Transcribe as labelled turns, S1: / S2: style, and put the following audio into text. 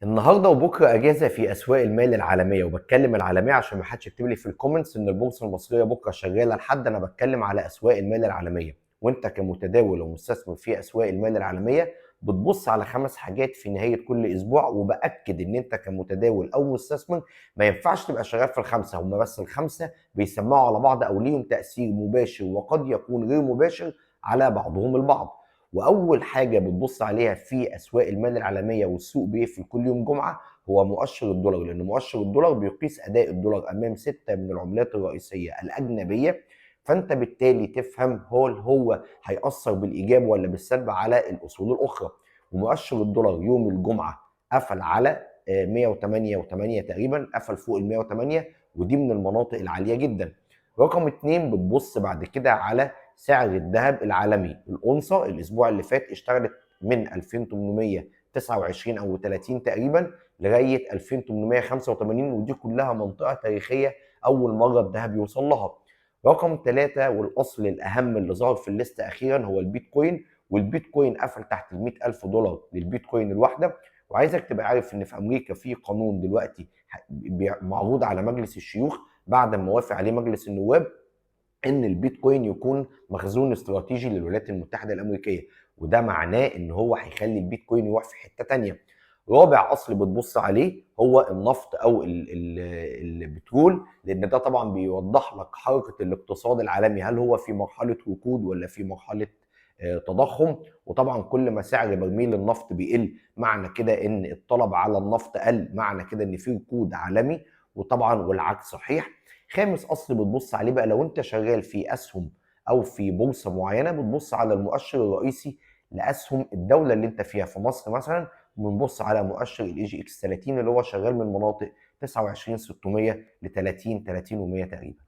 S1: النهارده وبكره اجازه في اسواق المال العالميه، وبتكلم العالميه عشان ما حدش يكتب لي في الكومنتس ان البورصه المصريه بكره شغاله لحد. انا بتكلم على اسواق المال العالميه، وانت كمتداول ومستثمر في اسواق المال العالميه بتبص على 5 حاجات في نهايه كل اسبوع. وباكد ان انت كمتداول او مستثمر ما ينفعش تبقى شغال في الخمسه، هم بس الخمسه بيسمعوا على بعض او ليهم تاثير مباشر وقد يكون غير مباشر على بعضهم البعض. واول حاجه بتبص عليها في اسواق المال العالميه والسوق بيقفل كل يوم جمعه هو مؤشر الدولار، لان مؤشر الدولار بيقيس اداء الدولار امام 6 من العملات الرئيسيه الاجنبيه. فانت بالتالي تفهم هو هيأثر بالايجاب ولا بالسلب على الاصول الاخرى. ومؤشر الدولار يوم الجمعه قفل على 108.8 تقريبا، قفل فوق ال 108، ودي من المناطق العاليه جدا. رقم اتنين بتبص بعد كده على سعر الذهب العالمي. الأونصة الأسبوع اللي فات اشتغلت من 2829 أو 30 تقريبا لغاية 2885، ودي كلها منطقة تاريخية أول مرة الذهب يوصل لها. رقم ثلاثة والأصل الأهم اللي ظهر في الليستة أخيرا هو البيتكوين، والبيتكوين قفل تحت ال 100,000 دولار للبيتكوين الواحدة. وعايزك تبقى عارف إن في أمريكا في قانون دلوقتي معروض على مجلس الشيوخ بعد ما وافق عليه مجلس النواب، ان البيتكوين يكون مخزون استراتيجي للولايات المتحده الامريكيه، وده معناه ان هو هيخلي البيتكوين يروح في حته تانيه. رابع اصل بتبص عليه هو النفط او البترول، لان ده طبعا بيوضح لك حركه الاقتصاد العالمي، هل هو في مرحله ركود ولا في مرحله تضخم. وطبعا كل ما سعر برميل النفط بيقل معنى كده ان الطلب على النفط قل، معنى كده ان في ركود عالمي، وطبعا والعكس صحيح. خامس اصل بتبص عليه بقى لو انت شغال في اسهم او في بورصه معينه، بتبص على المؤشر الرئيسي لاسهم الدوله اللي انت فيها. في مصر مثلا بنبص على مؤشر الاي جي اكس 30 اللي هو شغال من مناطق 29,600 ل 30 100 تقريبا.